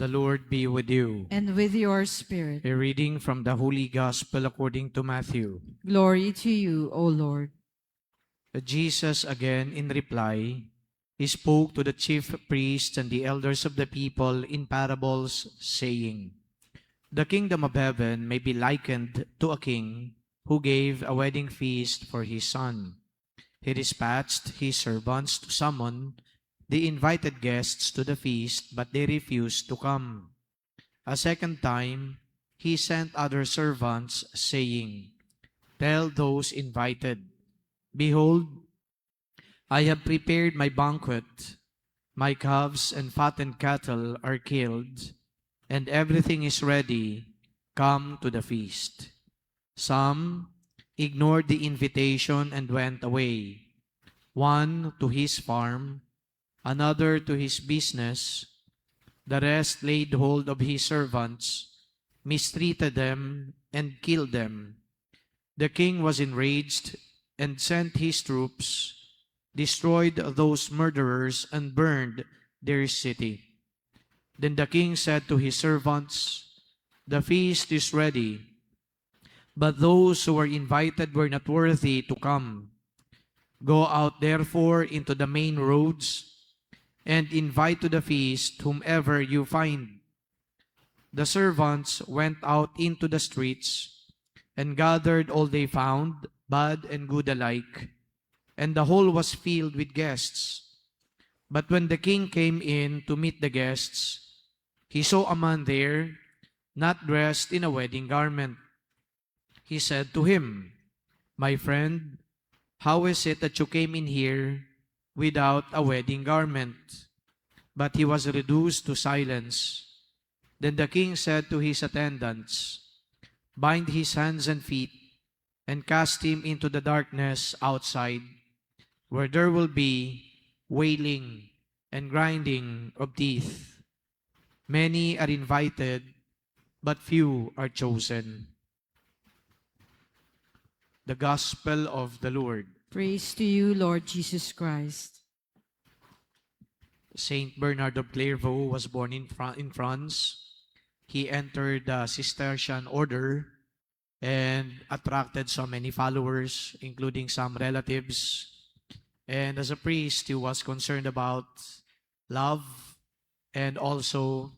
The Lord be with you. and with your spirit. A reading from the Holy Gospel according to Matthew. Glory to you, O Lord. Jesus again in reply, he spoke to the chief priests and the elders of the people in parables, saying, The kingdom of heaven may be likened to a king who gave a wedding feast for his son. He dispatched his servants to summon the invited guests to the feast, but they refused to come. A second time, he sent other servants, saying, Tell those invited, Behold, I have prepared my banquet. My calves and fattened cattle are killed, and everything is ready. Come to the feast. Some ignored the invitation and went away, one to his farm, another to his business. The rest laid hold of his servants, mistreated them, and killed them. The king was enraged and sent his troops, destroyed those murderers, and burned their city. Then the king said to his servants, The feast is ready, but those who were invited were not worthy to come. Go out therefore into the main roads and invite to the feast whomever you find. The servants went out into the streets and gathered all they found, bad and good alike, and the hall was filled with guests. But when the king came in to meet the guests, he saw a man there, not dressed in a wedding garment. He said to him, My friend, how is it that you came in here without a wedding garment? But he was reduced to silence. Then the king said to his attendants, Bind his hands and feet, and cast him into the darkness outside, where there will be wailing and grinding of teeth. Many are invited, but few are chosen. The Gospel of the Lord. Praise to you, Lord Jesus Christ. Saint Bernard of Clairvaux was born in France. He entered the Cistercian order and attracted so many followers, including some relatives. And as a priest, he was concerned about love and also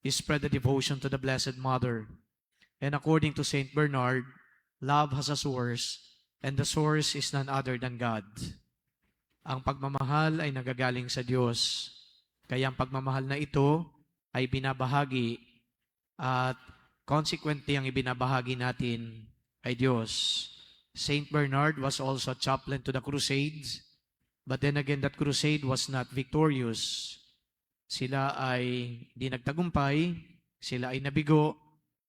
he spread the devotion to the Blessed Mother. And according to Saint Bernard, love has a source, and the source is none other than God. Ang pagmamahal ay nagagaling sa Diyos. Kaya ang pagmamahal na ito ay binabahagi at consequently ang ibinabahagi natin ay Diyos. Saint Bernard was also chaplain to the Crusades, but then again that crusade was not victorious. Sila ay di nagtagumpay, sila ay nabigo,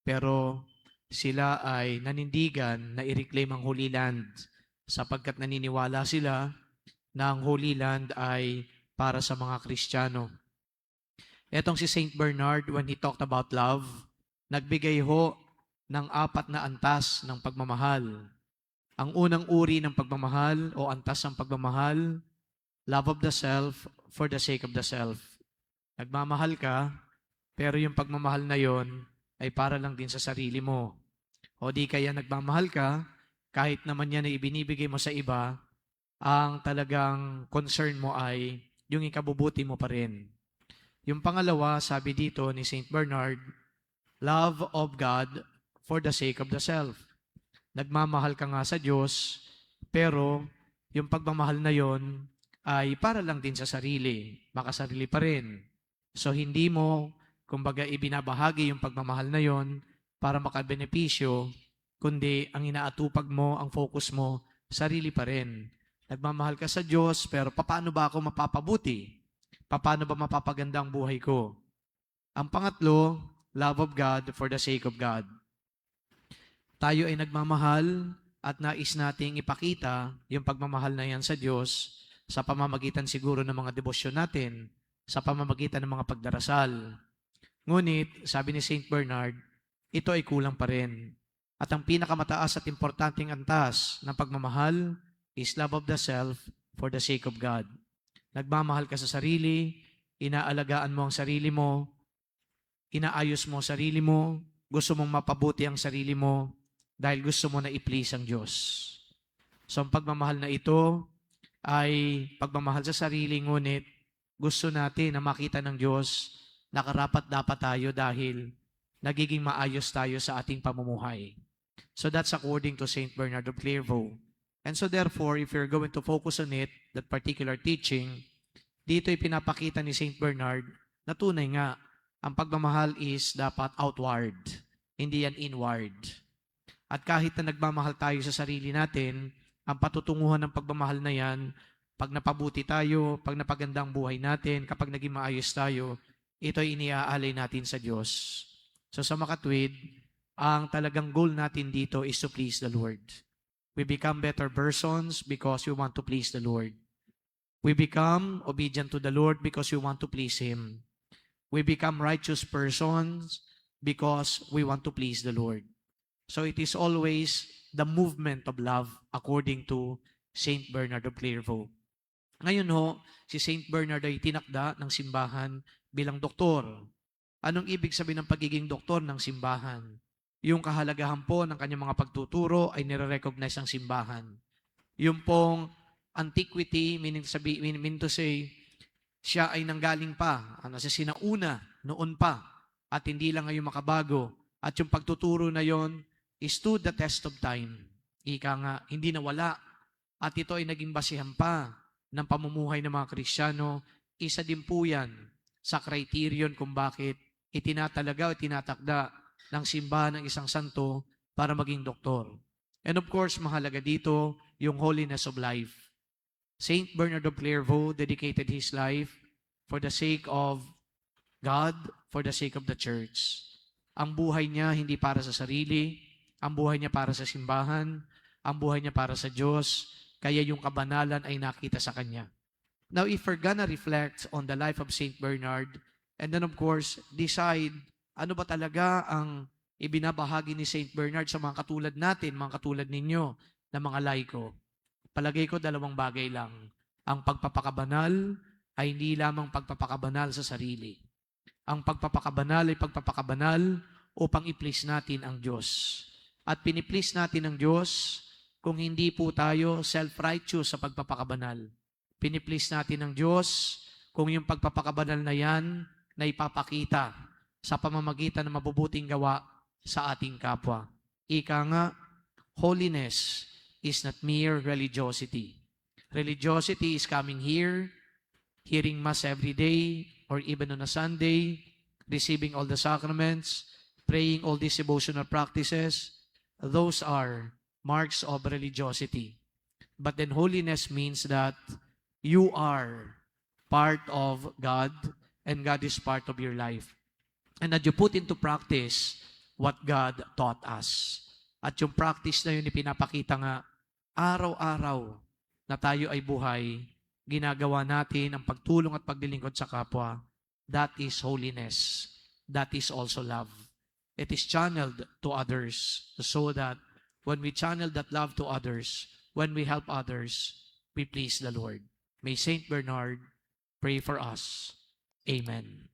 pero sila ay nanindigan na i-reclaim ang Holy Land sapagkat naniniwala sila na ang Holy Land ay para sa mga Kristiyano. Etong si Saint Bernard, when he talked about love, nagbigay ho ng 4 na antas ng pagmamahal. Ang unang uri ng pagmamahal o antas ng pagmamahal, love of the self for the sake of the self. Nagmamahal ka, pero yung pagmamahal na yon ay para lang din sa sarili mo. O di kaya nagmamahal ka, kahit naman yan ay ibinibigay mo sa iba, ang talagang concern mo ay yung ikabubuti mo pa rin. Yung pangalawa, sabi dito ni Saint Bernard, love of God for the sake of the self. Nagmamahal ka nga sa Diyos, pero yung pagmamahal na yon ay para lang din sa sarili, makasarili pa rin. So hindi mo, kumbaga ibinabahagi yung pagmamahal na yon para makabenepisyo, kundi ang inaatupag mo, ang focus mo, sarili pa rin. Nagmamahal ka sa Diyos, pero paano ba ako mapapabuti? Paano ba mapapaganda ang buhay ko? Ang pangatlo, love of God for the sake of God. Tayo ay nagmamahal at nais nating ipakita yung pagmamahal na yan sa Diyos sa pamamagitan siguro ng mga debosyon natin, sa pamamagitan ng mga pagdarasal. Ngunit, sabi ni Saint Bernard, ito ay kulang pa rin. At ang pinakamataas at importanteng antas ng pagmamahal is love of the self for the sake of God. Nagmamahal ka sa sarili, inaalagaan mo ang sarili mo, inaayos mo sarili mo, gusto mong mapabuti ang sarili mo dahil gusto mo na i-please ang Diyos. So ang pagmamahal na ito ay pagmamahal sa sarili, ngunit gusto natin na makita ng Diyos na karapat-dapat tayo dahil nagiging maayos tayo sa ating pamumuhay. So that's according to Saint Bernard of Clairvaux. And so therefore, if you're going to focus on it, that particular teaching, dito ay pinapakita ni Saint Bernard na tunay nga, ang pagmamahal is dapat outward, hindi yan inward. At kahit na nagmamahal tayo sa sarili natin, ang patutunguhan ng pagmamahal na yan, pag napabuti tayo, pag napaganda ang buhay natin, kapag naging maayos tayo, ito ay iniaalay natin sa Diyos. So sa makatwid, ang talagang goal natin dito is to please the Lord. We become better persons because we want to please the Lord. We become obedient to the Lord because we want to please Him. We become righteous persons because we want to please the Lord. So it is always the movement of love according to Saint Bernard of Clairvaux. Ngayon ho, si Saint Bernard ay tinakda ng simbahan bilang doktor. Anong ibig sabihin ng pagiging doktor ng simbahan? Yung kahalagahan po ng kanyang mga pagtuturo ay nire-recognize ng simbahan. Yung pong antiquity, meaning to say, siya ay nanggaling pa, sa sinauna, noon pa, at hindi lang ngayon makabago. At yung pagtuturo na yon stood the test of time. Ika nga, hindi nawala. At ito ay naging basihan pa ng pamumuhay ng mga Kristiyano. Isa din po yan sa criterion kung bakit itinatalaga o tinatakda ng simbahan ng isang santo para maging doktor. And of course, mahalaga dito yung holiness of life. Saint Bernard of Clairvaux dedicated his life for the sake of God, for the sake of the church. Ang buhay niya hindi para sa sarili, ang buhay niya para sa simbahan, ang buhay niya para sa Diyos, kaya yung kabanalan ay nakita sa kanya. Now, if we're gonna reflect on the life of Saint Bernard, and then of course, decide ano ba talaga ang ibinabahagi ni Saint Bernard sa mga katulad natin, mga katulad ninyo, na mga laiko. Palagay ko dalawang bagay lang. Ang pagpapakabanal ay hindi lamang pagpapakabanal sa sarili. Ang pagpapakabanal ay pagpapakabanal upang i-please natin ang Diyos. At piniplease natin ang Diyos kung hindi po tayo self-righteous sa pagpapakabanal. Piniplease natin ang Diyos kung yung pagpapakabanal na yan na ipapakita sa pamamagitan ng mabubuting gawa sa ating kapwa. Ika nga, holiness is not mere religiosity. Religiosity is coming here, hearing Mass every day, or even on a Sunday, receiving all the sacraments, praying all these devotional practices. Those are marks of religiosity. But then holiness means that you are part of God, and God is part of your life. And that you put into practice what God taught us. At yung practice na yun, ipinapakita nga, araw-araw na tayo ay buhay, ginagawa natin ang pagtulong at paglilingkod sa kapwa. That is holiness. That is also love. It is channeled to others so that when we channel that love to others, when we help others, we please the Lord. May Saint Bernard pray for us. Amen.